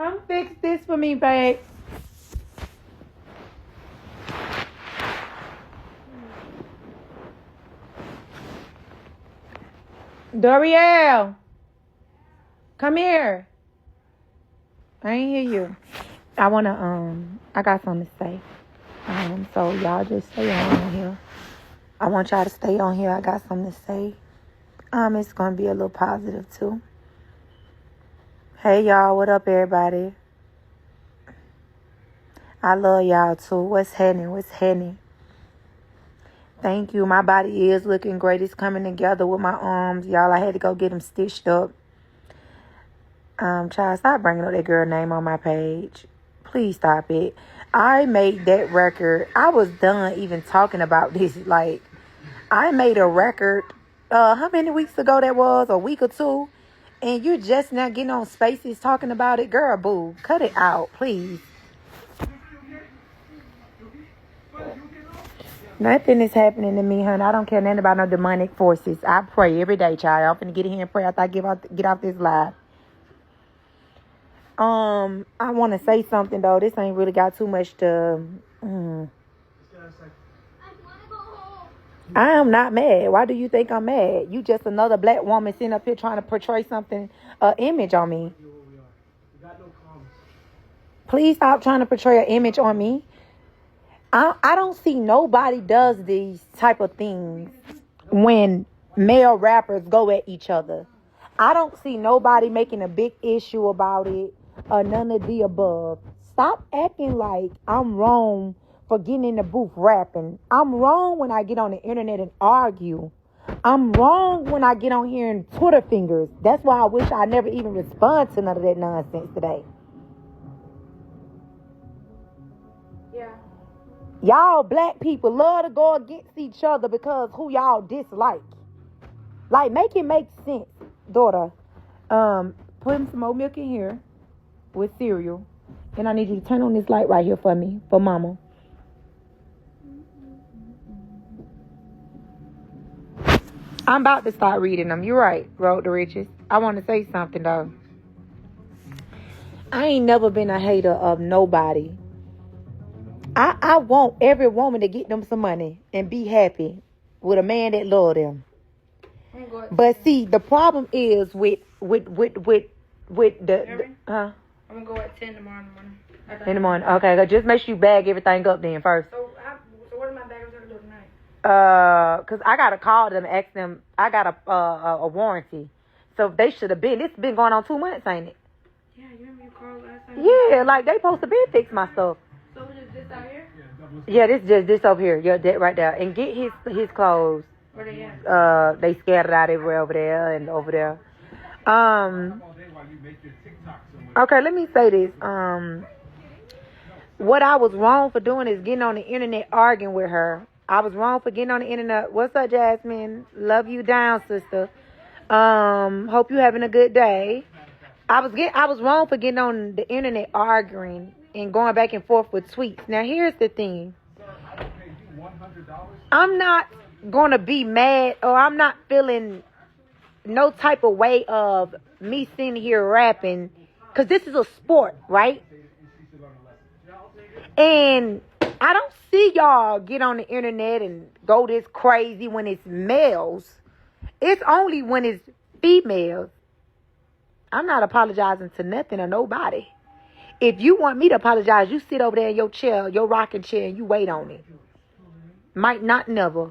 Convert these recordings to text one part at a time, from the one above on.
Come fix this for me, babe. Doriel, come here. I ain't hear you. I got something to say. So y'all just stay on here. I want y'all to stay on here. I got something to say. It's gonna be a little positive too. Hey y'all, what up everybody? I love y'all too. What's happening? Thank you. My body is looking great. It's coming together with my arms. Y'all, I had to go get them stitched up. Child, stop bringing up that girl name on my page. Please stop it. I made that record. I was done even talking about this. Like, I made a record. How many weeks ago that was? A week or two? And you're just not getting on Spaces talking about it? Girl, boo. Cut it out, please. Nothing is happening to me, honey. I don't care nothing about no demonic forces. I pray every day, child. I'm finna get in here and pray after I get off this live. I want to say something, though. This ain't really got too much to... I am not mad. Why do you think I'm mad? You just another black woman sitting up here trying to portray something, image on me. Please stop trying to portray an image on me. I don't see nobody does these type of things when male rappers go at each other. I don't see nobody making a big issue about it or none of the above. Stop acting like I'm wrong for getting in the booth rapping. I'm wrong when I get on the internet and argue. I'm wrong when I get on here and Twitter fingers. That's why I wish I never even respond to none of that nonsense today. Yeah. Y'all black people love to go against each other because who y'all dislike. Like, make it make sense, daughter. Put some more milk in here with cereal. And I need you to turn on this light right here for me, for mama. I'm about to start reading them. You're right, Road to Riches. I want to say something, though. I ain't never been a hater of nobody. I want every woman to get them some money and be happy with a man that love them. But see, the problem is with the I'm gonna go at 10 tomorrow morning. In the morning. Okay, just make sure you bag everything up then first. So what am I bagging gonna do tonight? Cause I gotta call them, ask them. I got a warranty, so they should have been. It's been going on 2 months, ain't it? Yeah, you remember you called last time? Yeah, like they supposed to be fix my stuff. So is this out here? Yeah, this over here. Yeah, that right there. And get his clothes. Where they at? They scattered out everywhere over there and over there. Okay, let me say this. What I was wrong for doing is getting on the internet arguing with her. I was wrong for getting on the internet. What's up, Jasmine? Love you down, sister. Hope you having a good day. I was wrong for getting on the internet arguing and going back and forth with tweets. Now, here's the thing. I'm not going to be mad or I'm not feeling no type of way of me sitting here rapping because this is a sport, right? And I don't see y'all get on the internet and go this crazy when it's males. It's only when it's females. I'm not apologizing to nothing or nobody. If you want me to apologize, you sit over there in your chair, your rocking chair, and you wait on it. Might not never.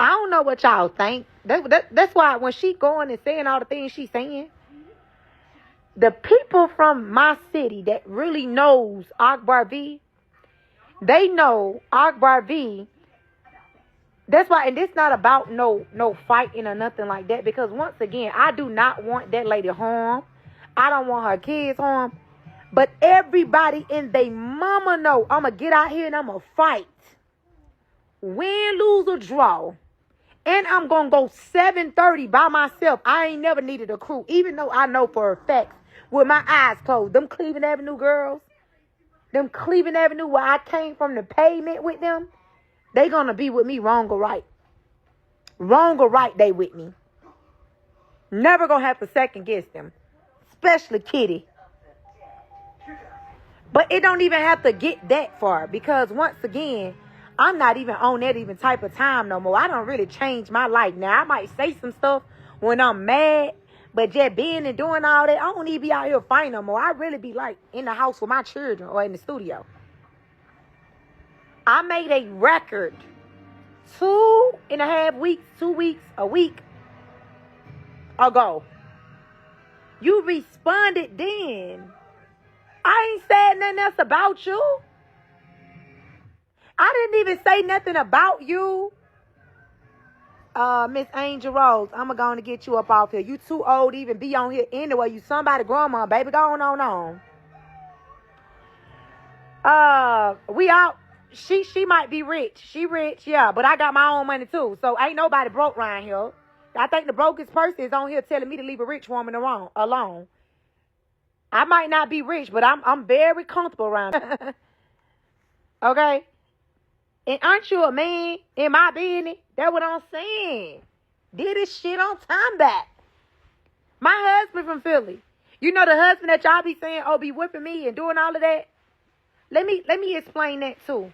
I don't know what y'all think. That's why when she going and saying all the things she's saying, the people from my city that really knows Akbar V, they know Akbar V. That's why, and it's not about no fighting or nothing like that. Because once again, I do not want that lady harmed. I don't want her kids harmed. But everybody in they mama know I'm going to get out here and I'm going to fight. Win, lose, or draw. And I'm going to go 7:30 by myself. I ain't never needed a crew. Even though I know for a fact with my eyes closed. Them Cleveland Avenue girls. Them Cleveland Avenue where I came from the pavement with them. They going to be with me wrong or right. Wrong or right, they with me. Never going to have to second guess them. Especially Kitty. But it don't even have to get that far because once again, I'm not even on that even type of time no more. I don't really change my life. Now, I might say some stuff when I'm mad, but just being and doing all that, I don't even be out here fighting no more. I really be like in the house with my children or in the studio. I made a record 2.5 weeks, 2 weeks, a week ago. You responded then. I ain't said nothing else about you. I didn't even say nothing about you. Miss Angel Rose, I'm going to get you up off here. You too old to even be on here anyway. You somebody grandma, baby. Go on. We out. She might be rich. She rich, yeah. But I got my own money too. So ain't nobody broke around here. I think the brokest person is on here telling me to leave a rich woman alone. I might not be rich, but I'm very comfortable around her. Okay? And aren't you a man in my business? That's what I'm saying. Did this shit on time back. My husband from Philly. You know the husband that y'all be saying, oh, be whipping me and doing all of that? Let me explain that too.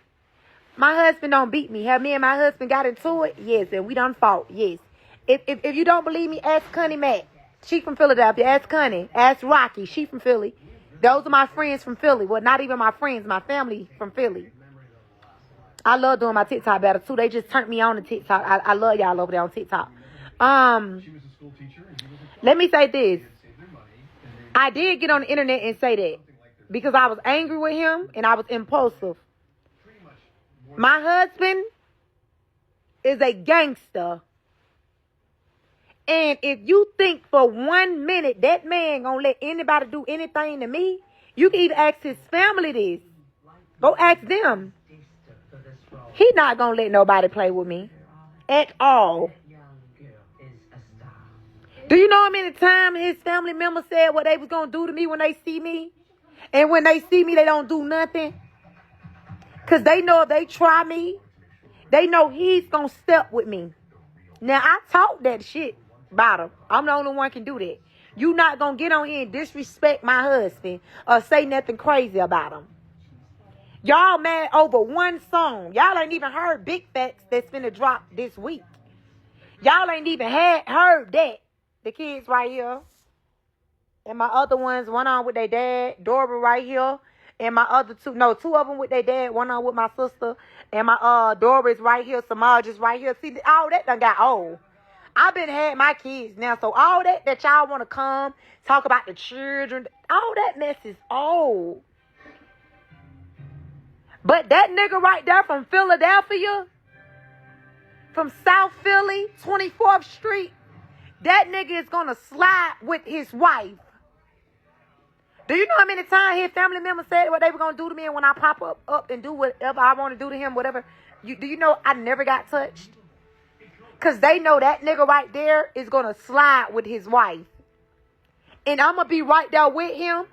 My husband don't beat me. Have me and my husband got into it? Yes, and we done fought. Yes. If you don't believe me, ask Connie Mack. She from Philadelphia. Ask Connie. Ask Rocky. She from Philly. Those are my friends from Philly. Well, not even my friends. My family from Philly. I love doing my TikTok battle too. They just turned me on to TikTok. I love y'all over there on TikTok. Let me say this. I did get on the internet and say that because I was angry with him and I was impulsive. My husband is a gangster. And if you think for 1 minute that man gonna let anybody do anything to me, you can either ask his family this. Go ask them. He not gonna let nobody play with me at all. Do you know how many times his family members said what they was gonna do to me when they see me? And when they see me, they don't do nothing. Because they know if they try me, they know he's gonna step with me. Now, I talk that shit about him. I'm the only one can do that. You not gonna get on here and disrespect my husband or say nothing crazy about him. Y'all mad over one song. Y'all ain't even heard Big Facts that's finna drop this week. Y'all ain't even heard that. The kids right here. And my other ones, one on with their dad. Dora right here. And my other two of them with their dad. One on with my sister. And my Dora is right here. Samaj is right here. See, all that done got old. I've been had my kids now. So all that y'all want to come, talk about the children, all that mess is old. But that nigga right there from Philadelphia, from South Philly, 24th Street, that nigga is going to slide with his wife. Do you know how many times his family members said what they were going to do to me, and when I pop up and do whatever I want to do to him, whatever, do you know I never got touched? Because they know that nigga right there is going to slide with his wife. And I'm going to be right there with him.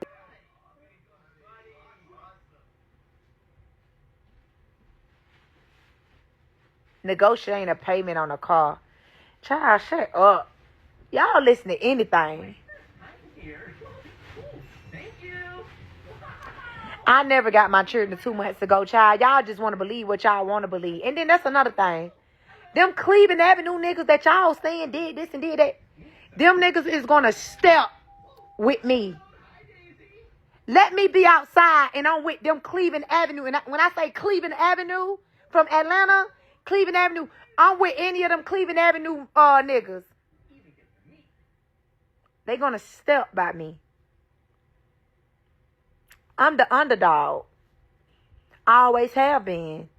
Negotiating a payment on a car. Child, shut up. Y'all listen to anything. I never got my children 2 months ago, child. Y'all just want to believe what y'all want to believe. And then that's another thing. Them Cleveland Avenue niggas that y'all saying did this and did that, them niggas is going to step with me. Let me be outside and I'm with them Cleveland Avenue. And when I say Cleveland Avenue from Atlanta, Cleveland Avenue, I'm with any of them Cleveland Avenue niggas. They going to step by me. I'm the underdog. I always have been.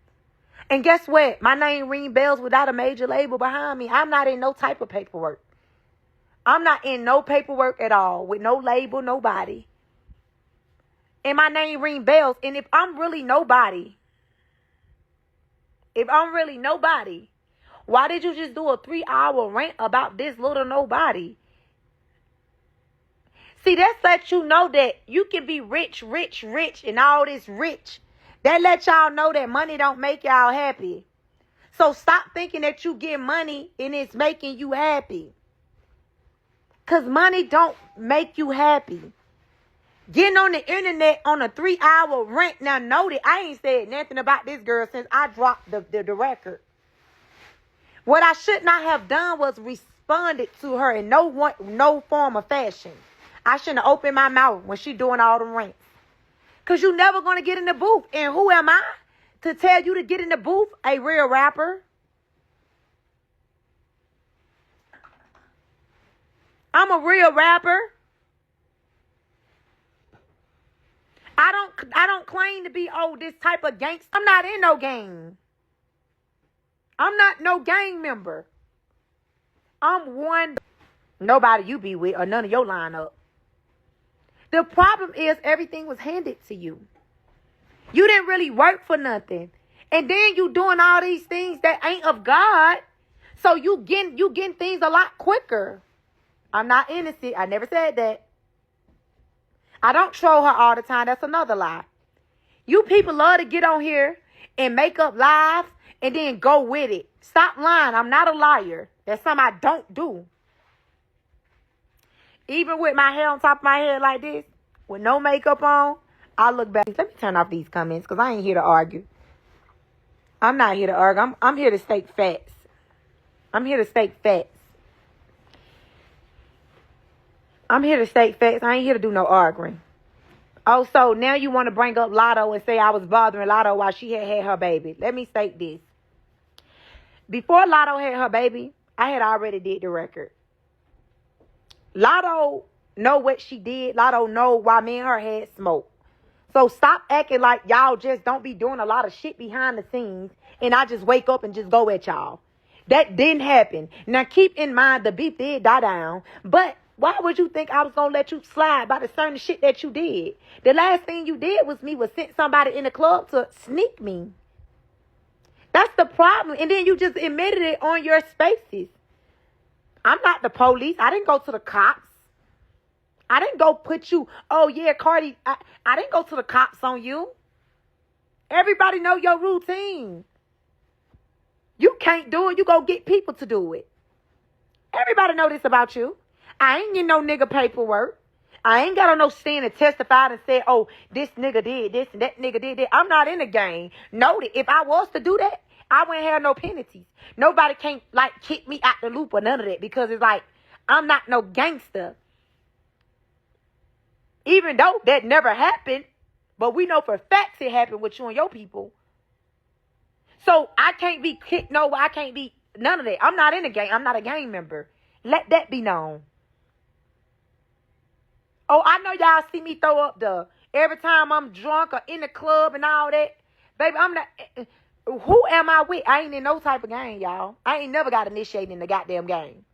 And guess what? My name ring bells without a major label behind me. I'm not in no type of paperwork. I'm not in no paperwork at all with no label, nobody. And my name ring bells. And if I'm really nobody, why did you just do a 3-hour rant about this little nobody? See, that lets you know that you can be rich, and all this rich. That lets y'all know that money don't make y'all happy. So stop thinking that you get money and it's making you happy. Because money don't make you happy. Getting on the internet on a 3-hour rant. Now, noted, I ain't said nothing about this girl since I dropped the record. What I should not have done was responded to her in no form of fashion. I shouldn't have opened my mouth when she doing all the rants. Because you never going to get in the booth. And who am I to tell you to get in the booth? A real rapper. I'm a real rapper. I don't claim to be, this type of gangster. I'm not in no gang. I'm not no gang member. I'm one. Nobody you be with or none of your lineup. The problem is everything was handed to you. You didn't really work for nothing. And then you doing all these things that ain't of God. So you getting things a lot quicker. I'm not innocent. I never said that. I don't troll her all the time. That's another lie. You people love to get on here and make up lies and then go with it. Stop lying. I'm not a liar. That's something I don't do. Even with my hair on top of my head like this, with no makeup on, I look back. Let me turn off these comments because I ain't here to argue. I'm not here to argue. I'm here to state facts. I'm here to state facts. I'm here to state facts. I ain't here to do no arguing. Oh, so now you want to bring up Lotto and say I was bothering Lotto while she had her baby. Let me state this. Before Lotto had her baby, I had already did the record. Lotto know what she did. Lotto know why me and her had smoke. So stop acting like y'all just don't be doing a lot of shit behind the scenes and I just wake up and just go at y'all. That didn't happen. Now keep in mind the beef did die down, but why would you think I was going to let you slide by the certain shit that you did? The last thing you did was sent somebody in the club to sneak me. That's the problem. And then you just admitted it on your spaces. I'm not the police. I didn't go to the cops. I didn't go put you, Cardi. I didn't go to the cops on you. Everybody know your routine. You can't do it. You go get people to do it. Everybody know this about you. I ain't getting no nigga paperwork. I ain't got on no stand and testify and say, this nigga did this and that nigga did that. I'm not in the game. Note it. If I was to do that, I wouldn't have no penalties. Nobody can't kick me out the loop or none of that because it's like, I'm not no gangster. Even though that never happened, but we know for facts it happened with you and your people. So I can't be kicked. No, I can't be none of that. I'm not in the gang. I'm not a gang member. Let that be known. I know y'all see me throw up every time I'm drunk or in the club and all that. Baby, I'm not. Who am I with? I ain't in no type of gang, y'all. I ain't never got initiated in the goddamn gang.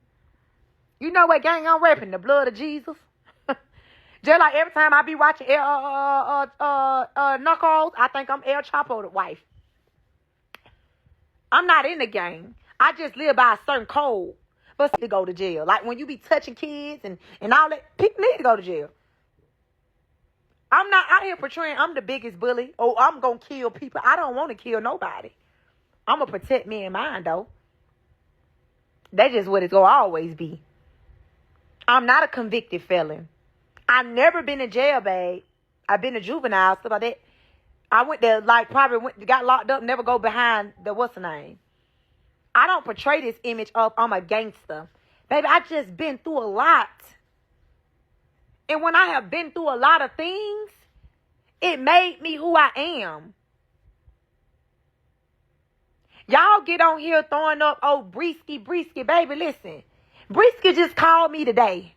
You know what gang I'm repping? The blood of Jesus. Just like every time I be watching Knuckles, I think I'm El Chapo's wife. I'm not in the gang. I just live by a certain code. But to go to jail. Like when you be touching kids and all that, people need to go to jail. I'm not out here portraying I'm the biggest bully. I'm going to kill people. I don't want to kill nobody. I'm going to protect me and mine, though. That's just what it's going to always be. I'm not a convicted felon. I've never been in jail, babe. I've been a juvenile, stuff like that. I went there, got locked up, never go behind what's the name? I don't portray this image of I'm a gangster. Baby, I just been through a lot. And when I have been through a lot of things, it made me who I am. Y'all get on here throwing up, Brisky. Baby, listen. Brisky just called me today.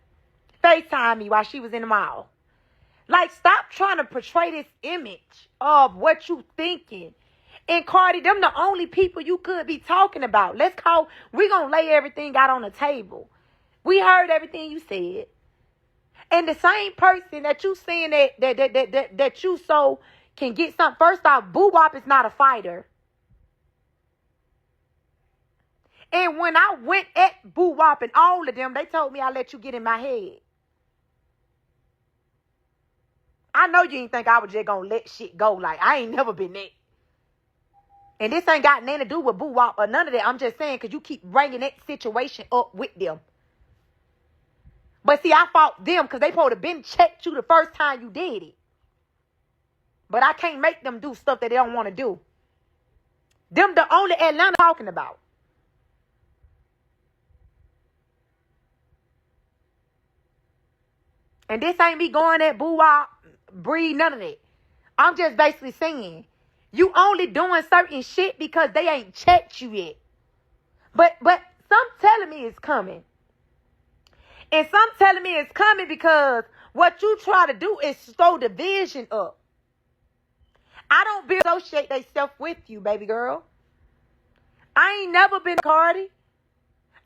FaceTime me while she was in the mall. Like, stop trying to portray this image of what you thinking. And Cardi, them the only people you could be talking about. We're going to lay everything out on the table. We heard everything you said. And the same person that you saying that you so can get something. First off, Boo Wop is not a fighter. And when I went at Boo Wop and all of them, they told me I let you get in my head. I know you didn't think I was just going to let shit go. Like, I ain't never been that. And this ain't got nothing to do with Boo Wop or none of that. I'm just saying because you keep bringing that situation up with them. But see, I fought them because they supposed to been checked you the first time you did it. But I can't make them do stuff that they don't want to do. Them the only Atlanta talking about. And this ain't me going at boo-wop, breed, none of that. I'm just basically saying, you only doing certain shit because they ain't checked you yet. But some telling me it's coming. And some telling me it's coming because what you try to do is throw division up. I don't associate themselves with you, baby girl. I ain't never been Cardi.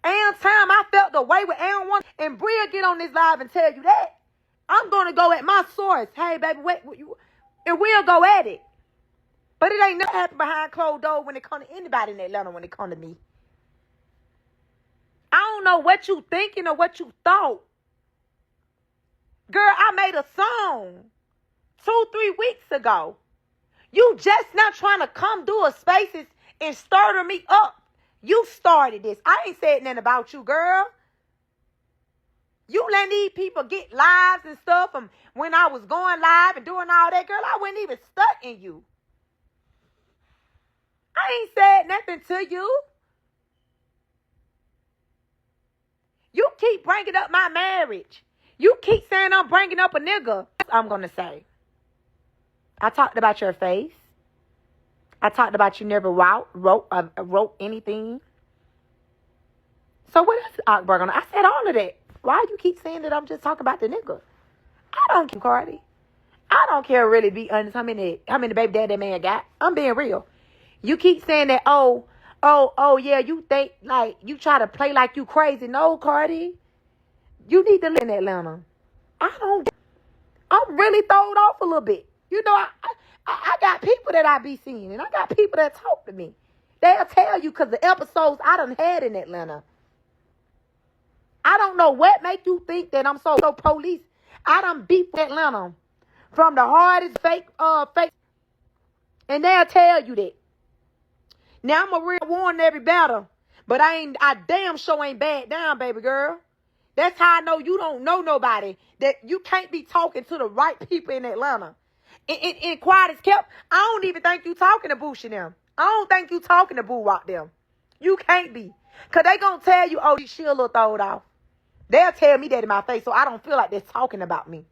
And time I felt the way with Aaron one and Bria get on this live and tell you that. I'm going to go at my source. Hey, baby, wait, and we'll go at it. But it ain't never happened behind closed doors when it comes to anybody in Atlanta when it comes to me. I don't know what you thinking or what you thought. Girl, I made a song 2-3 weeks ago. You just not trying to come do a spaces and stir me up. You started this. I ain't said nothing about you, girl. You letting these people get lives and stuff from when I was going live and doing all that, girl. I wasn't even studying you. I ain't said nothing to you. You keep bringing up my marriage. You keep saying I'm bringing up a nigga. I'm going to say. I talked about your face. I talked about you never wrote anything. So what else, Akbar? I said all of that. Why you keep saying that I'm just talking about the nigga? I don't care, Cardi. I don't care, really, be honest, how many baby dad that man got. I'm being real. You keep saying that, oh, yeah, you think, like, you try to play like you crazy. No, Cardi. You need to live in Atlanta. I'm really thrown off a little bit. You know, I got people that I be seeing, and I got people that talk to me. They'll tell you because the episodes I done had in Atlanta. I don't know what make you think that I'm so police. I done beat Atlanta from the hardest fake. And they'll tell you that. Now I'm a real warn every battle, but I damn sure ain't back down, baby girl. That's how I know you don't know nobody. That you can't be talking to the right people in Atlanta. And quiet as kept, I don't even think you talking to Boosh and them. I don't think you talking to Boo-Wop them. You can't be. Because they going to tell you, oh, she a little throwed off. They'll tell me that in my face, so I don't feel like they're talking about me.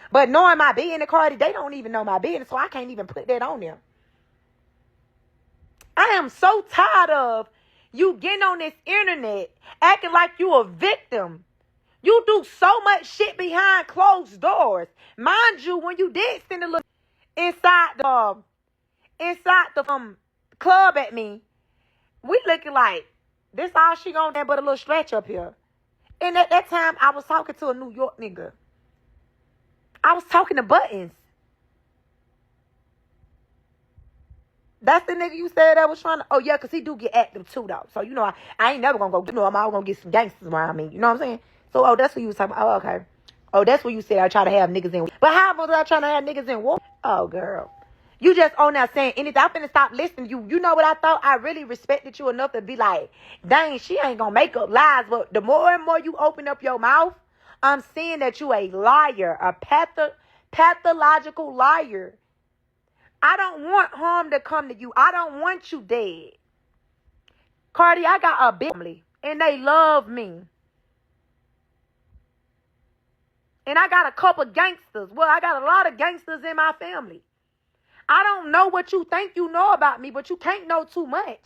But knowing my business, Cardi, they don't even know my business, so I can't even put that on them. I am so tired of you getting on this internet acting like you a victim. You do so much shit behind closed doors. Mind you, when you did send a little inside the club at me, we looking like this all she gonna do but a little stretch up here. And at that time, I was talking to a New York nigga. I was talking to Buttons. That's the nigga you said that was trying to... Oh, yeah, because he do get active, too, though. So, you know, I ain't never going to go... You know, I'm always going to get some gangsters around me. You know what I'm saying? So, oh, that's what you was talking about. Oh, okay. Oh, that's what you said I try to have niggas in... But how was I trying to have niggas in war? Oh, girl. You just on there saying anything. I'm finna stop listening to you. You know what I thought? I really respected you enough to be like, dang, she ain't gonna make up lies. But the more and more you open up your mouth, I'm seeing that you a liar, a pathological liar. I don't want harm to come to you. I don't want you dead. Cardi, I got a big family, and they love me. And I got a couple gangsters. Well, I got a lot of gangsters in my family. I don't know what you think you know about me, but you can't know too much.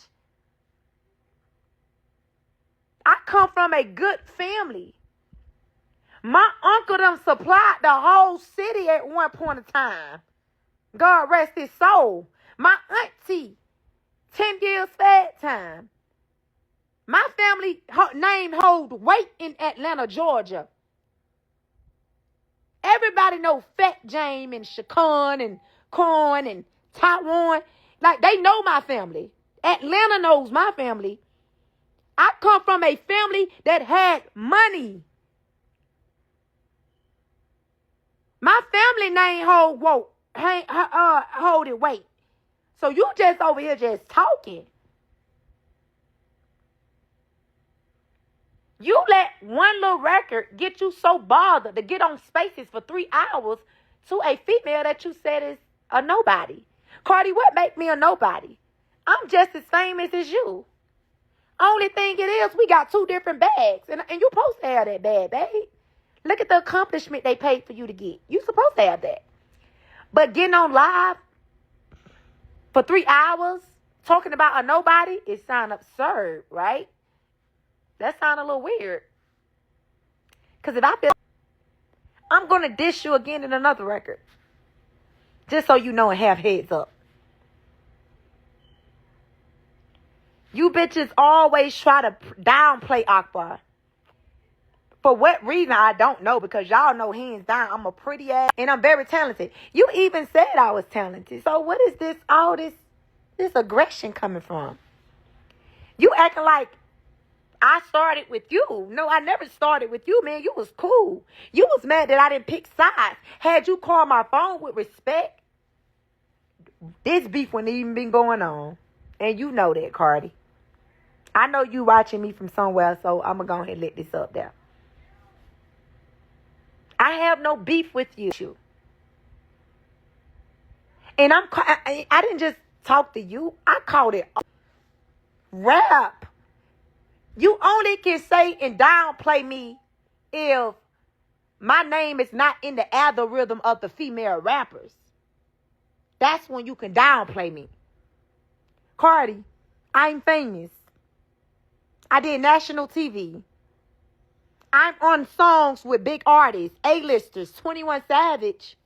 I come from a good family. My uncle done supplied the whole city at one point in time. God rest his soul. My auntie, 10 years fed time. My family name hold weight in Atlanta, Georgia. Everybody know Fat James and Shaquan and Corn and Taiwan. Like, they know my family. Atlanta knows my family. I come from a family that had money. My family name hold it weight. So you just over here just talking. You let one little record get you so bothered to get on Spaces for 3 hours to a female that you said is a nobody. Cardi, what make me a nobody? I'm just as famous as you. Only thing it is, we got 2 different bags. And you supposed to have that bag, babe. Look at the accomplishment they paid for you to get. You supposed to have that. But getting on live for 3 hours, talking about a nobody, it sound absurd, right? That sound a little weird. Because if I feel, I'm going to dish you again in another record. Just so you know and have heads up. You bitches always try to downplay Akbar. For what reason, I don't know. Because y'all know hands down, I'm a pretty ass and I'm very talented. You even said I was talented. So what is this, all this aggression coming from? You acting like I started with you. No, I never started with you, man. You was cool. You was mad that I didn't pick sides. Had you called my phone with respect, this beef wouldn't even been going on. And you know that, Cardi. I know you watching me from somewhere, so I'm going to go ahead and let this up there. I have no beef with you. And I didn't just talk to you. I called it rap. You only can say and downplay me if my name is not in the algorithm of the female rappers. That's when you can downplay me. Cardi, I'm famous. I did national TV. I'm on songs with big artists, A-listers, 21 Savage,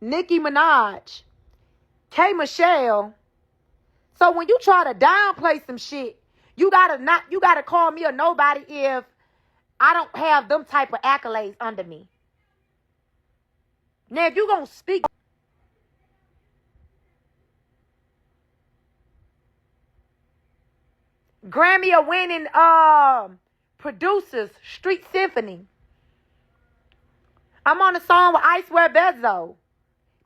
Nicki Minaj, K. Michelle. So when you try to downplay some shit, you gotta call me a nobody if I don't have them type of accolades under me. Now, if you gonna speak Grammy-winning producers, Street Symphony. I'm on a song with I Swear Bezzo,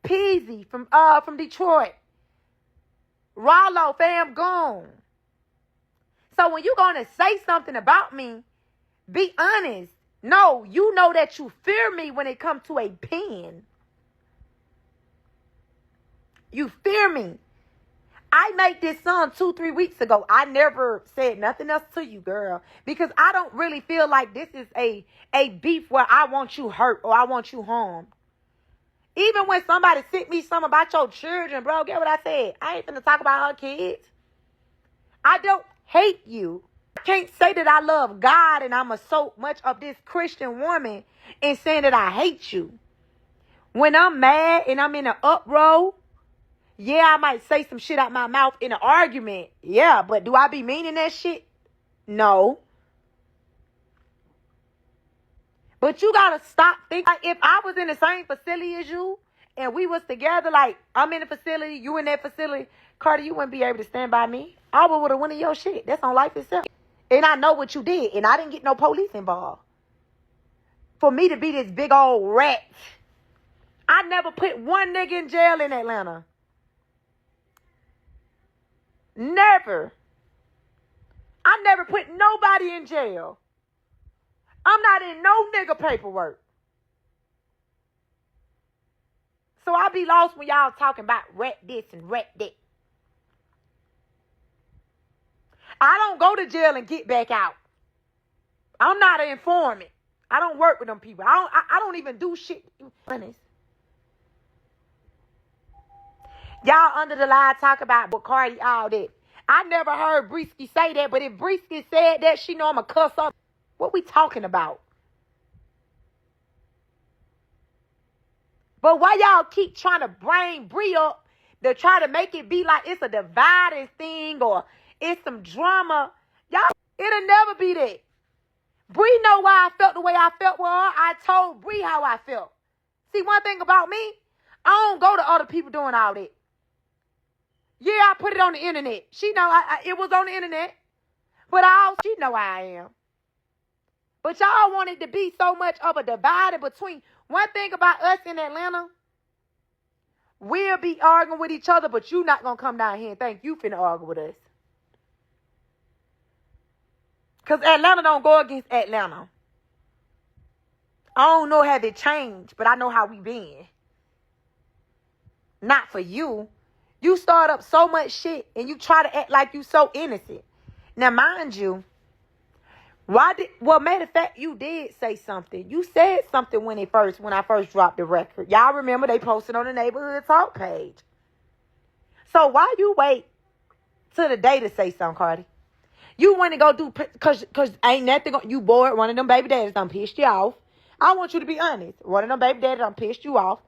Peasy from Detroit, Rollo, Fam Goon. So when you gonna say something about me, be honest. No, you know that you fear me when it comes to a pen. You fear me. I made this song 2-3 weeks ago. I never said nothing else to you, girl, because I don't really feel like this is a beef where I want you hurt or I want you harmed. Even when somebody sent me something about your children, bro, get what I said? I ain't finna talk about her kids. I don't hate you. I can't say that I love God and I'm so much of this Christian woman and saying that I hate you. When I'm mad and I'm in an uproar, yeah, I might say some shit out my mouth in an argument. Yeah, but do I be meaning that shit? No. But you gotta stop thinking. Like, if I was in the same facility as you and we was together, like I'm in the facility, you in that facility, Cardi, you wouldn't be able to stand by me. I would have won in your shit. That's on life itself. And I know what you did. And I didn't get no police involved. For me to be this big old rat. I never put one nigga in jail in Atlanta. Never. I never put nobody in jail. I'm not in no nigga paperwork. So I be lost when y'all talking about rat this and rat that. I don't go to jail and get back out. I'm not an informant. I don't work with them people. I don't even do shit. Honest. Y'all under the line talk about Cardi, all that. I never heard Brisky say that, but if Brisky said that, she know I'm a cuss up. What we talking about? But why y'all keep trying to bring Bree up to try to make it be like it's a dividing thing or it's some drama? Y'all, it'll never be that. Bree know why I felt the way I felt with her. I told Bree how I felt. See, one thing about me, I don't go to other people doing all that. Yeah, I put it on the internet. She know it was on the internet. But she know I am. But y'all want it to be so much of a divide between. One thing about us in Atlanta, we'll be arguing with each other, but you not going to come down here and think you finna argue with us. Because Atlanta don't go against Atlanta. I don't know how they changed, but I know how we been. Not for you. You start up so much shit and you try to act like you so innocent. Now, mind you, matter of fact, you did say something. You said something when I first dropped the record. Y'all remember they posted on the Neighborhood Talk page. So why you wait till the day to say something, Cardi? You want to go do, cause ain't nothing, you bored, one of them baby daddies done pissed you off. I want you to be honest. One of them baby daddies done pissed you off.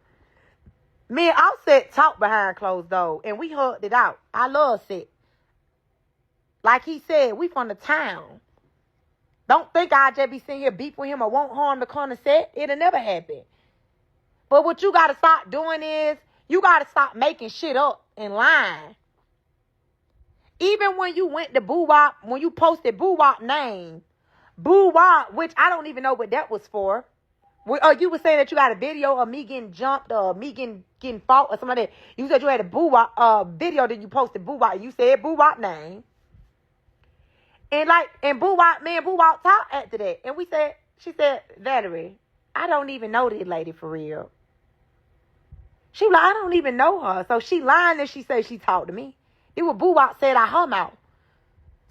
Me and Offset talked behind closed doors, and we hugged it out. I love Set. Like he said, we from the town. Don't think I just be sitting here beef with him or won't harm the corner Set. It'll never happen. But what you got to stop doing is, you got to stop making shit up and lying. Even when you went to Boo Wop, when you posted Boo Wop name, Boo Wop, which I don't even know what that was for. Or you were saying that you got a video of me getting jumped or me getting fought or something like that. You said you had a Boo Wop video that you posted Boo Wop. You said Boo Wop name. And Boo Wop, me and Boo Wop talked after that. And she said, Valerie, I don't even know this lady for real. She was like, I don't even know her. So she lying and she said she talked to me. It was Boo Wop said I her mouth.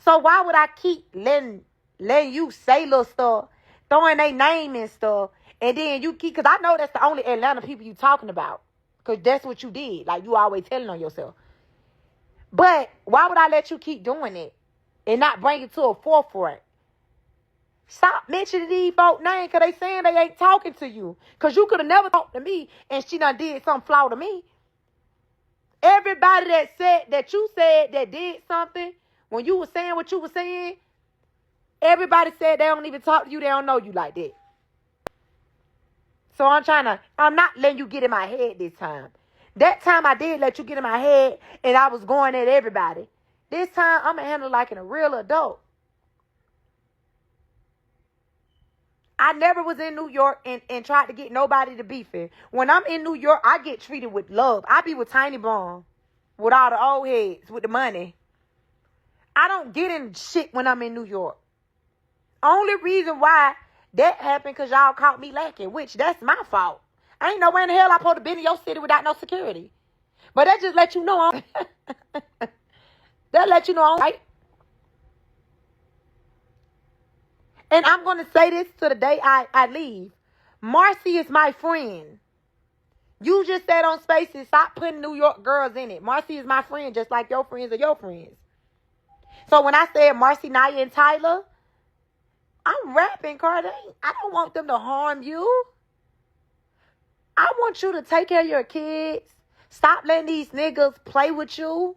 So why would I keep letting you say little stuff, throwing their name and stuff, and then you keep, because I know that's the only Atlanta people you talking about, because that's what you did. Like, you always telling on yourself. But why would I let you keep doing it and not bring it to a forefront? Stop mentioning these folk names, because they saying they ain't talking to you, because you could have never talked to me, and she done did something flaw to me. Everybody that you said that did something, when you were saying what you were saying, everybody said they don't even talk to you. They don't know you like that. So I'm not letting you get in my head this time. That time I did let you get in my head and I was going at everybody. This time I'm going to handle like a real adult. I never was in New York and tried to get nobody to beef it. When I'm in New York, I get treated with love. I be with Tiny Bone, with all the old heads, with the money. I don't get in shit when I'm in New York. Only reason why that happened because y'all caught me lacking, which that's my fault. I ain't know where in the hell I supposed to be in your city without no security. But that just let you know that let you know I'm right. And I'm going to say this to the day I leave. Marcy is my friend. You just said on Spaces, stop putting New York girls in it. Marcy is my friend, just like your friends are your friends. So when I said Marcy, Naya, and Tyler, I'm rapping, Cardi. I don't want them to harm you. I want you to take care of your kids. Stop letting these niggas play with you.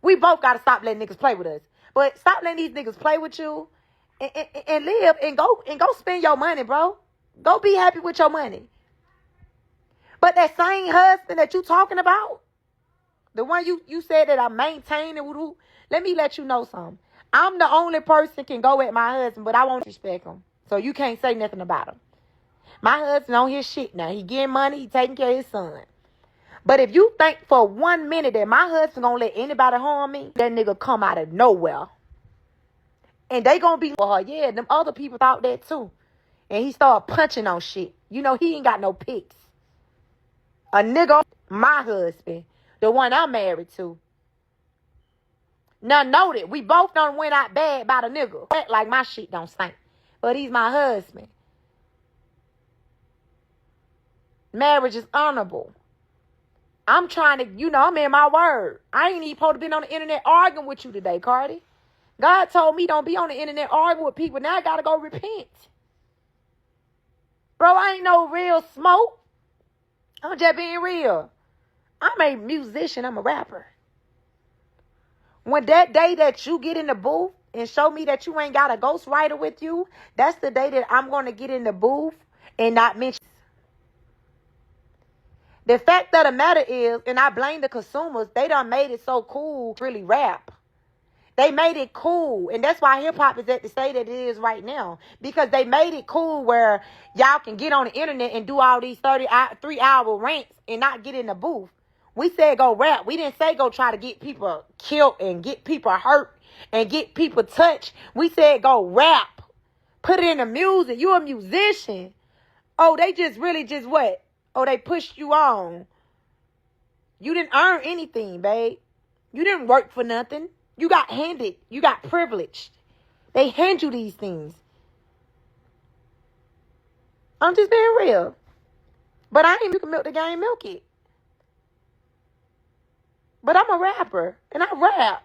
We both got to stop letting niggas play with us. But stop letting these niggas play with you. And live and go spend your money, bro. Go be happy with your money. But that same husband that you talking about, the one you said that I maintain and let me let you know something. I'm the only person can go at my husband, but I won't respect him. So you can't say nothing about him. My husband on his shit now. He getting money. He taking care of his son. But if you think for 1 minute that my husband gonna let anybody harm me, that nigga come out of nowhere. And they gonna be for her. Yeah, them other people thought that too. And he started punching on shit. You know, he ain't got no pics. A nigga, my husband, the one I'm married to. Now noted, we both done went out bad by the nigga. Act like my shit don't stink. But he's my husband. Marriage is honorable. I'm trying to, I'm in my word. I ain't even supposed to be on the internet arguing with you today, Cardi. God told me don't be on the internet arguing with people. Now I gotta go repent. Bro, I ain't no real smoke. I'm just being real. I'm a musician. I'm a rapper. When that day that you get in the booth and show me that you ain't got a ghostwriter with you, that's the day that I'm going to get in the booth and not mention. The fact of the matter is, and I blame the consumers, they done made it so cool to really rap. They made it cool. And that's why hip-hop is at the state that it is right now. Because they made it cool where y'all can get on the internet and do all these 3-hour rants and not get in the booth. We said go rap. We didn't say go try to get people killed and get people hurt and get people touched. We said go rap. Put it in the music. You a musician. Oh, they just really just what? Oh, they pushed you on. You didn't earn anything, babe. You didn't work for nothing. You got handed. You got privileged. They hand you these things. I'm just being real. But I ain't you can milk the game, milk it. But I'm a rapper, and I rap.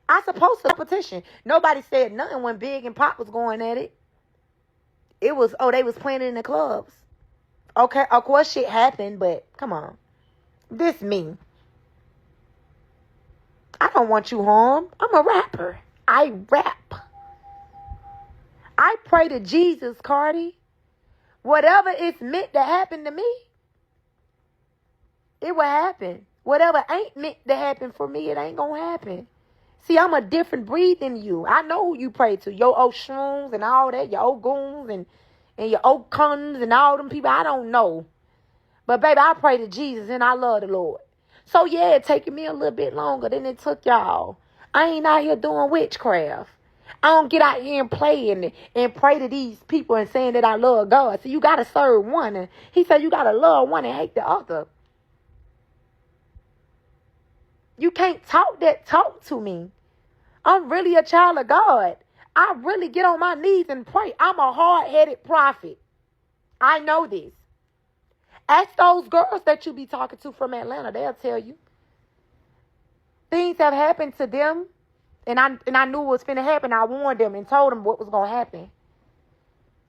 I supposed to competition. Nobody said nothing when Big and Pop was going at it. It was, oh, they was playing it in the clubs. Okay, of course shit happened, but come on. This me. I don't want you harmed. I'm a rapper. I rap. I pray to Jesus, Cardi. Whatever is meant to happen to me, it will happen. Whatever ain't meant to happen for me, it ain't gonna happen. See, I'm a different breed than you. I know who you pray to. Your old shrooms and all that. Your old goons and your old cons and all them people. I don't know. But, baby, I pray to Jesus and I love the Lord. So, yeah, it taking me a little bit longer than it took y'all. I ain't out here doing witchcraft. I don't get out here and play and pray to these people and saying that I love God. So, you got to serve one. And he said you got to love one and hate the other. You can't talk to me. I'm really a child of God. I really get on my knees and pray. I'm a hard-headed prophet. I know this. Ask those girls that you be talking to from Atlanta. They'll tell you. Things have happened to them, and I knew what was finna happen. I warned them and told them what was going to happen.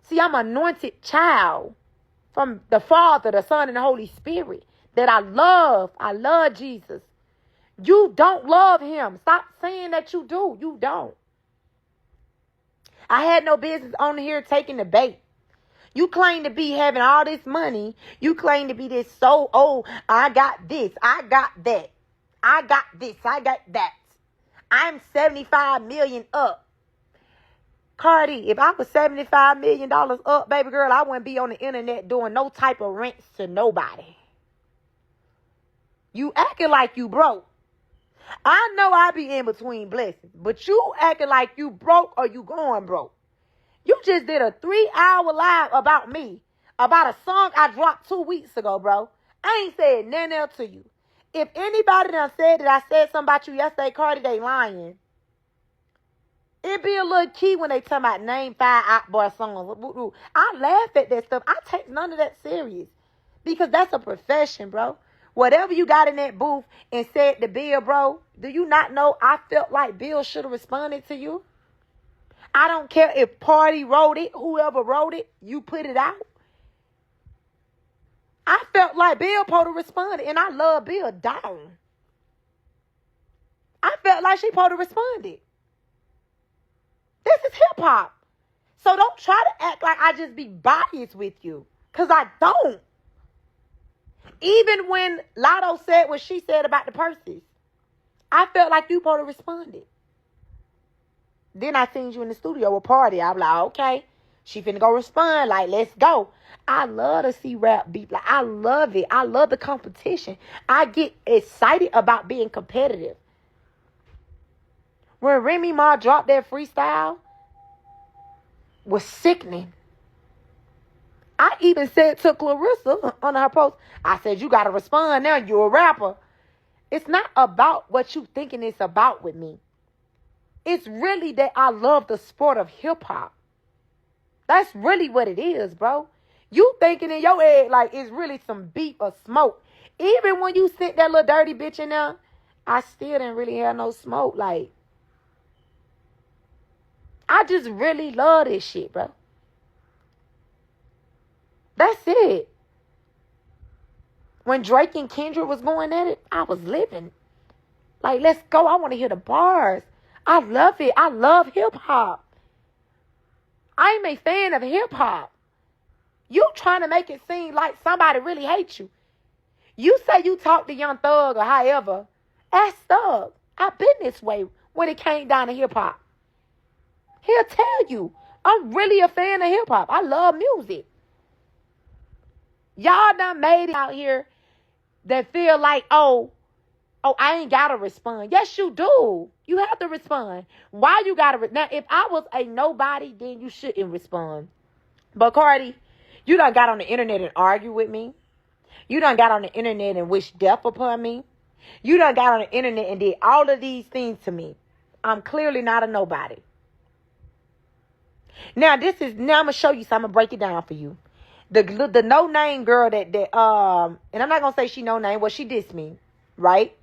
See, I'm an anointed child from the Father, the Son, and the Holy Spirit that I love. I love Jesus. You don't love him. Stop saying that you do. You don't. I had no business on here taking the bait. You claim to be having all this money. You claim to be this so, oh, I got this. I got that. I got this. I got that. I'm 75 million up. Cardi, if I was $75 million up, baby girl, I wouldn't be on the internet doing no type of rents to nobody. You acting like you broke. I know I be in between blessings, but you acting like you broke or you going broke. You just did a 3-hour live about me, about a song I dropped 2 weeks ago, bro. I ain't said nothing else to you. If anybody done said that I said something about you yesterday, Cardi, they lying. It be a little key when they talk about name 5 Akbar songs. I laugh at that stuff. I take none of that serious because that's a profession, bro. Whatever you got in that booth and said to Bill, bro, do you not know I felt like Bill should have responded to you? I don't care if Party wrote it, whoever wrote it, you put it out. I felt like Bill supposed to respond, and I love Bill down. I felt like she supposed to responded. This is hip hop. So don't try to act like I just be biased with you, because I don't. Even when Lotto said what she said about the purses, I felt like you supposed to responded. Then I seen you in the studio with Party. I was like, okay, she finna go respond. Like, let's go. I love to see rap beat. Like, I love it. I love the competition. I get excited about being competitive. When Remy Ma dropped that freestyle, was sickening. I even said to Clarissa on her post, I said, you got to respond now. You're a rapper. It's not about what you thinking it's about with me. It's really that I love the sport of hip hop. That's really what it is, bro. You thinking in your head like it's really some beef or smoke. Even when you sent that little dirty bitch in there, I still didn't really have no smoke. Like, I just really love this shit, bro. That's it. When Drake and Kendra was going at it, I was living. Like, let's go. I want to hear the bars. I love it. I love hip-hop. I'm a fan of hip-hop. You trying to make it seem like somebody really hates you. You say you talk to Young Thug or however. Ask Thug. I've been this way when it came down to hip-hop. He'll tell you. I'm really a fan of hip-hop. I love music. Y'all done made it out here that feel like, oh, Oh, I ain't got to respond. Yes, you do. You have to respond. Why you got to? Now, if I was a nobody, then you shouldn't respond. But Cardi, you done got on the internet and argue with me. You done got on the internet and wished death upon me. You done got on the internet and did all of these things to me. I'm clearly not a nobody. Now, now I'm going to show you something. I'm going to break it down for you. The no-name girl that, and I'm not going to say she no-name. Well, she dissed me, right?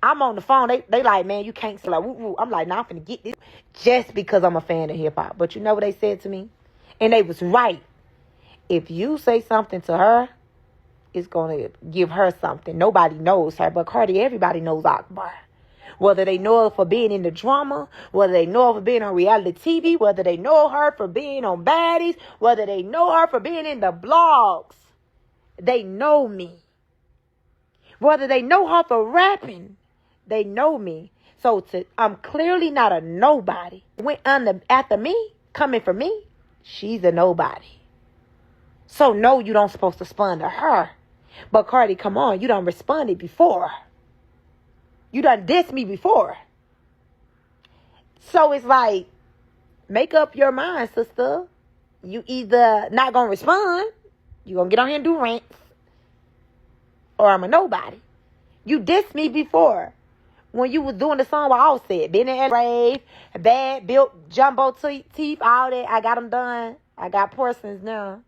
I'm on the phone. They like, man, you can't say like, woo, woo. I'm like, nah, I'm finna get this just because I'm a fan of hip-hop. But you know what they said to me? And they was right. If you say something to her, it's going to give her something. Nobody knows her. But Cardi, everybody knows Akbar. Whether they know her for being in the drama, whether they know her for being on reality TV, whether they know her for being on Baddies, whether they know her for being in the blogs, they know me. Whether they know her for rapping, they know me. So I'm clearly not a nobody. Went after me, coming for me, she's a nobody. So no, you don't supposed to respond to her. But Cardi, come on, you done responded before. You done dissed me before. So it's like, make up your mind, sister. You either not gonna respond, you gonna get on here and do rants, or I'm a nobody. You dissed me before. When you was doing the song with Offset, been in rave, bad, built, jumbo teeth, all that. I got them done. I got porcelains now.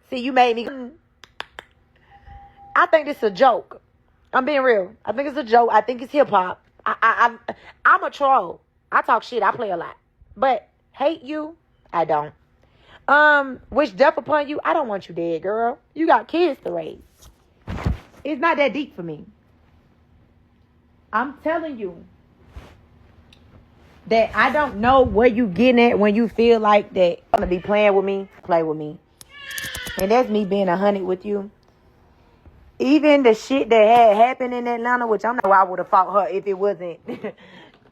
See, you made me. I think this is a joke. I'm being real. I think it's a joke. I think it's hip hop. I'm a troll. I talk shit. I play a lot. But hate you, I don't. Wish death upon you. I don't want you dead, girl. You got kids to raise. It's not that deep for me. I'm telling you that I don't know where you getting at when you feel like that you're gonna be playing with me. Play with me. And that's me being 100 with you. Even the shit that had happened in Atlanta, which I'm not sure I would have fought her if it wasn't,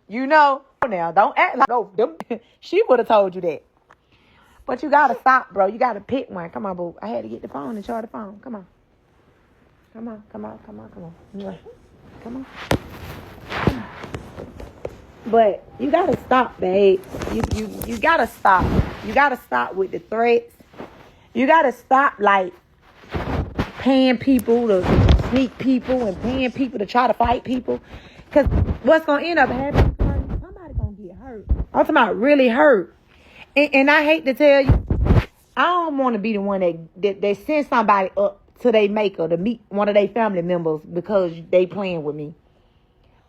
you know. Now, don't act like, no, she would have told you that. But you got to stop, bro. You got to pick one. Come on, boo. I had to get the phone and charge the phone. Come on. Come on. Come on. But you got to stop, babe. You got to stop. You got to stop with the threats. You got to stop, like, paying people to sneak people and paying people to try to fight people. Because what's going to end up happening, somebody going to get hurt. I'm talking about really hurt. And I hate to tell you, I don't want to be the one that send somebody up to their maker to meet one of their family members because they playing with me.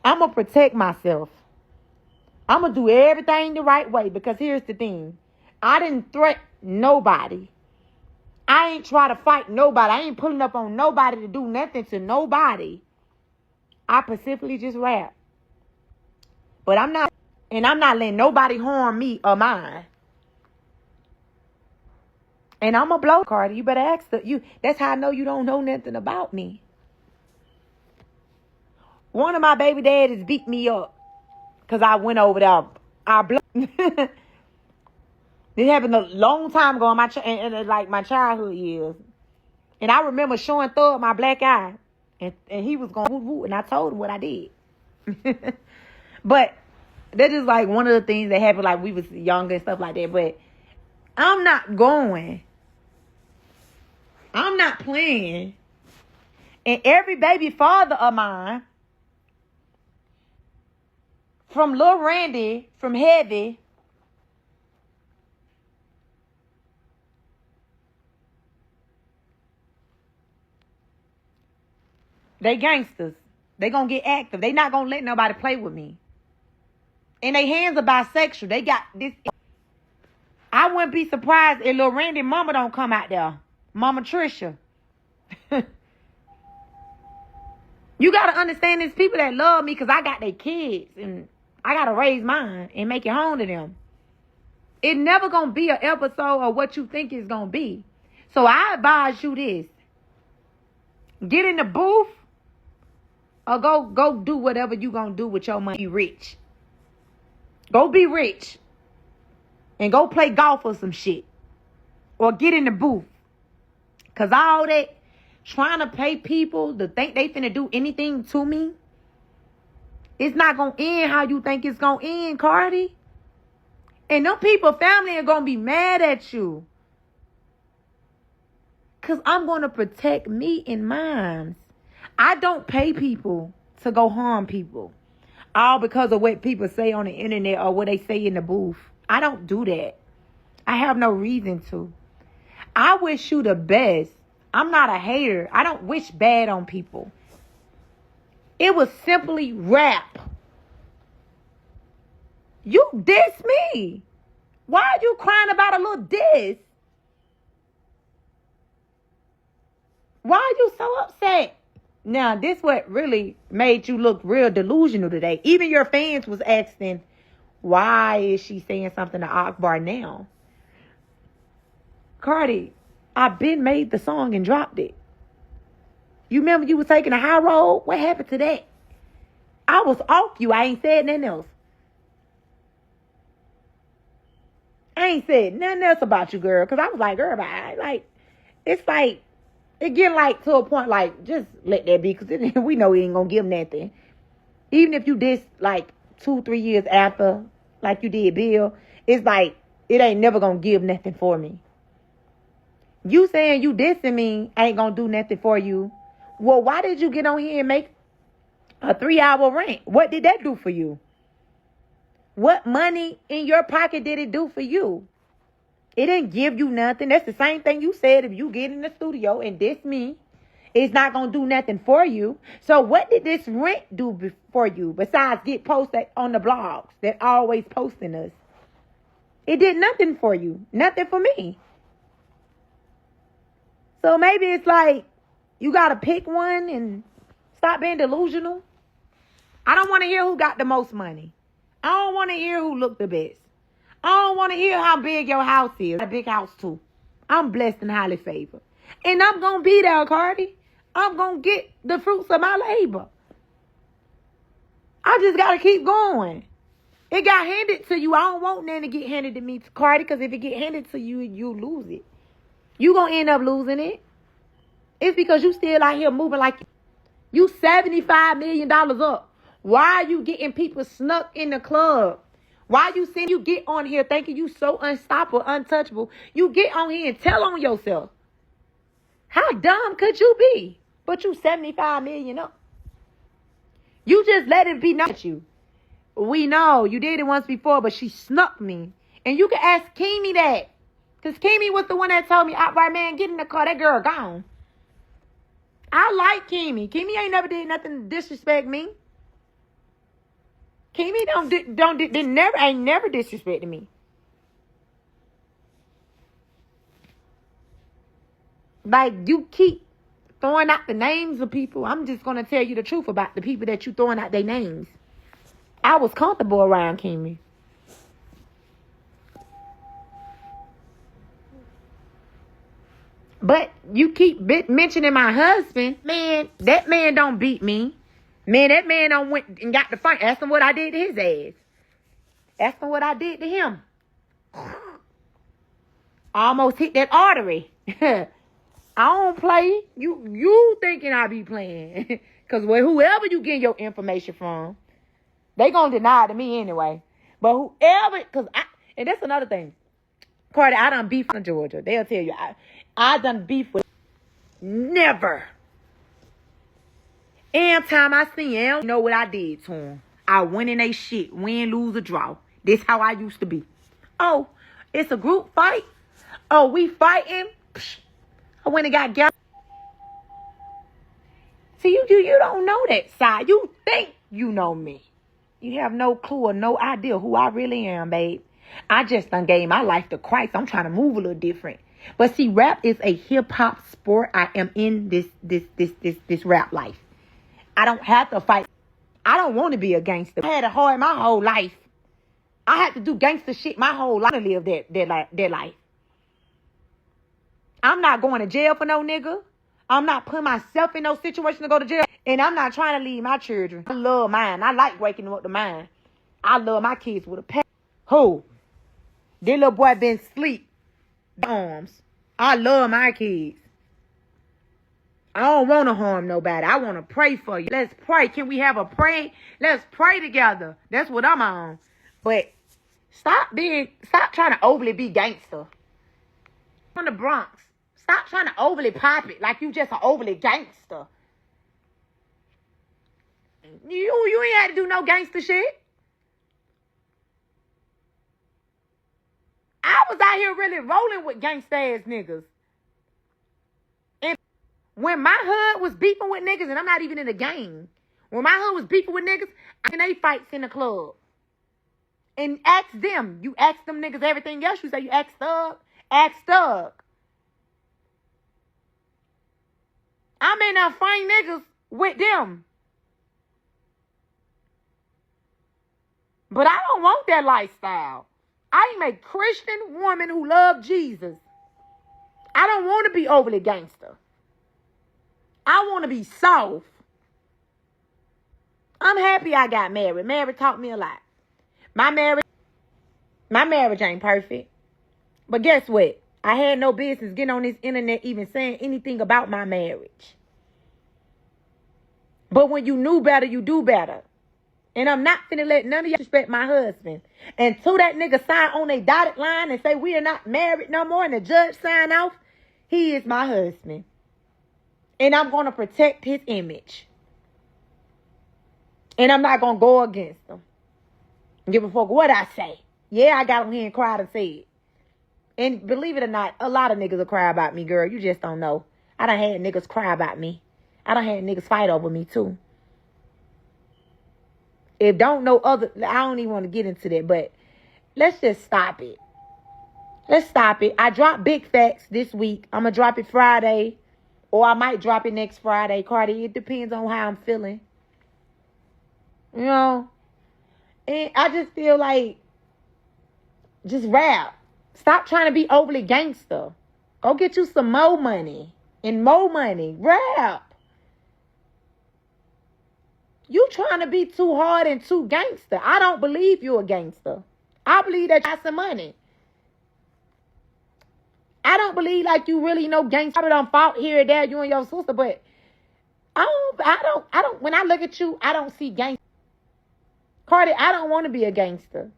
I'm going to protect myself. I'm going to do everything the right way because here's the thing. I didn't threaten nobody. I ain't try to fight nobody. I ain't pulling up on nobody to do nothing to nobody. I specifically just rap. But I'm not letting nobody harm me or mine. And I'm a blow, Cardi. You better ask you. That's how I know you don't know nothing about me. One of my baby daddies beat me up because I went over there. I blow. This happened a long time ago in my childhood years. And I remember showing Thug my black eye. And he was going, woo, woo, and I told him what I did. But that is like one of the things that happened, like we was younger and stuff like that. But I'm not going. I'm not playing. And every baby father of mine, from Lil Randy, from Heavy, they gangsters. They gonna get active. They not gonna let nobody play with me. And their hands are bisexual. They got this. I wouldn't be surprised if Lil Randy mama don't come out there. Mama Trisha. You gotta understand there's people that love me because I got their kids. And I gotta raise mine and make it home to them. It never gonna be an episode of what you think it's gonna be. So I advise you this. Get in the booth. Or go do whatever you gonna do with your money. Be rich. Go be rich. And go play golf or some shit. Or get in the booth. Because all that trying to pay people to think they finna do anything to me, it's not gonna end how you think it's gonna end, Cardi. And them people, family, are gonna be mad at you. Because I'm gonna protect me and mine. I don't pay people to go harm people. All because of what people say on the internet or what they say in the booth. I don't do that. I have no reason to. I wish you the best. I'm not a hater. I don't wish bad on people. It was simply rap. You diss me. Why are you crying about a little diss? Why are you so upset? Now, this what really made you look real delusional today. Even your fans was asking, why is she saying something to Akbar now? Cardi, I been made the song and dropped it. You remember you was taking a high road? What happened to that? I was off you. I ain't said nothing else. I ain't said nothing else about you, girl. Because I was like, girl, it's like, it get like to a point like, just let that be. Because we know he ain't going to give nothing. Even if you diss like 2-3 years after, like you did Bill, it's like, it ain't never going to give nothing for me. You saying you dissing me ain't going to do nothing for you. Well, why did you get on here and make a 3-hour rant? What did that do for you? What money in your pocket did it do for you? It didn't give you nothing. That's the same thing you said. If you get in the studio and diss me, it's not going to do nothing for you. So what did this rant do for you besides get posted on the blogs that always posting us? It did nothing for you. Nothing for me. So maybe it's like you got to pick one and stop being delusional. I don't want to hear who got the most money. I don't want to hear who looked the best. I don't want to hear how big your house is. A big house too. I'm blessed and highly favored. And I'm going to be there, Cardi. I'm going to get the fruits of my labor. I just got to keep going. It got handed to you. I don't want nothing to get handed to me, Cardi, because if it get handed to you, you lose it. You going to end up losing it. It's because you still out here moving like you $75 million up. Why are you getting people snuck in the club? Why you saying you get on here thinking you so unstoppable, untouchable? You get on here and tell on yourself. How dumb could you be? But you 75 million up. You just let it be known at you. We know you did it once before, but she snuck me. And you can ask Kimi that. Because Kimi was the one that told me, outright, man, get in the car. That girl gone. I like Kimi. Kimi ain't never did nothing to disrespect me. Kimi ain't never disrespected me. Like, you keep throwing out the names of people. I'm just going to tell you the truth about the people that you throwing out their names. I was comfortable around Kimi. But you keep mentioning my husband. Man, that man don't beat me. Man, that man done went and got the fight. Ask him what I did to his ass. Ask him what I did to him. Almost hit that artery. I don't play. You thinking I be playing. Because whoever you get your information from, they gonna deny it to me anyway. But whoever, and that's another thing. Cardi, I done beef in Georgia. They'll tell you. I done beef with never. Every time I see him, you know what I did to him. I went in they shit. Win, lose, or draw. This how I used to be. Oh, it's a group fight? Oh, we fighting? Psh, I went and got gas. See, you don't know that side. You think you know me. You have no clue or no idea who I really am, babe. I just done gave my life to Christ. I'm trying to move a little different. But see, rap is a hip-hop sport. I am in this rap life. I don't have to fight. I don't want to be a gangster. I had it hard my whole life. I had to do gangster shit my whole life to live that life. I'm not going to jail for no nigga. I'm not putting myself in no situation to go to jail. And I'm not trying to leave my children. I love mine. I like waking up to mine. I love my kids with a pet. Who? This little boy been asleep. Arms. I love my kids. I don't want to harm nobody. I want to pray for you. Let's pray. Can we have a pray? Let's pray together. That's what I'm on. But stop trying to overly be gangster. From the Bronx. Stop trying to overly pop it like you just an overly gangster. You ain't had to do no gangster shit. I was out here really rolling with gangsta ass niggas. And when my hood was beefing with niggas, and I'm not even in the gang. When my hood was beefing with niggas, I they fights in the club. And ask them. You ask them niggas everything else. You say you ask Thug. Ask Thug. I may not find niggas with them. But I don't want that lifestyle. I am a Christian woman who loves Jesus. I don't want to be overly gangster. I want to be soft. I'm happy I got married. Marriage taught me a lot. My marriage ain't perfect. But guess what? I had no business getting on this internet even saying anything about my marriage. But when you knew better, you do better. And I'm not finna let none of y'all respect my husband. Until that nigga sign on a dotted line and say we are not married no more and the judge sign off, he is my husband. And I'm going to protect his image. And I'm not going to go against him. Give a fuck what I say. Yeah, I got on here and cried and said it. And believe it or not, a lot of niggas will cry about me, girl. You just don't know. I done had niggas cry about me. I done had niggas fight over me too. If don't know other, I don't even want to get into that, but let's just stop it. Let's stop it. I dropped Big Facts this week. I'm going to drop it Friday, or I might drop it next Friday. Cardi, it depends on how I'm feeling. You know? And I just feel like, just rap. Stop trying to be overly gangster. Go get you some more money. And more money. Rap. You trying to be too hard and too gangster. I don't believe you a gangster. I believe that you got some money. I don't believe like you really know gangster. I done fought here and there, you and your sister, but I don't, when I look at you, I don't see gangster. Cardi, I don't want to be a gangster.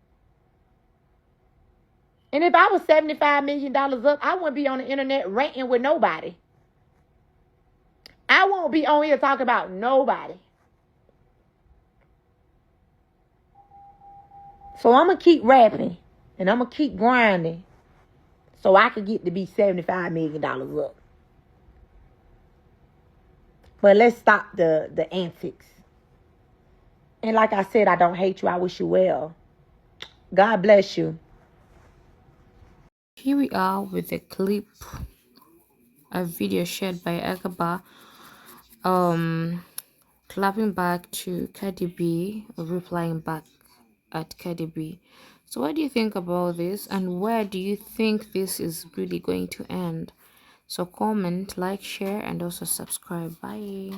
And if I was $75 million up, I wouldn't be on the internet ranting with nobody. I won't be on here talking about nobody. So I'm going to keep rapping. And I'm going to keep grinding. So I could get to be $75 million up. But let's stop the antics. And like I said, I don't hate you. I wish you well. God bless you. Here we are with a clip, a video shared by Akbar, clapping back to Cardi B, or replying back at Cardi B. So what do you think about this, and where do you think this is really going to end? So comment, like, share, and also subscribe. Bye.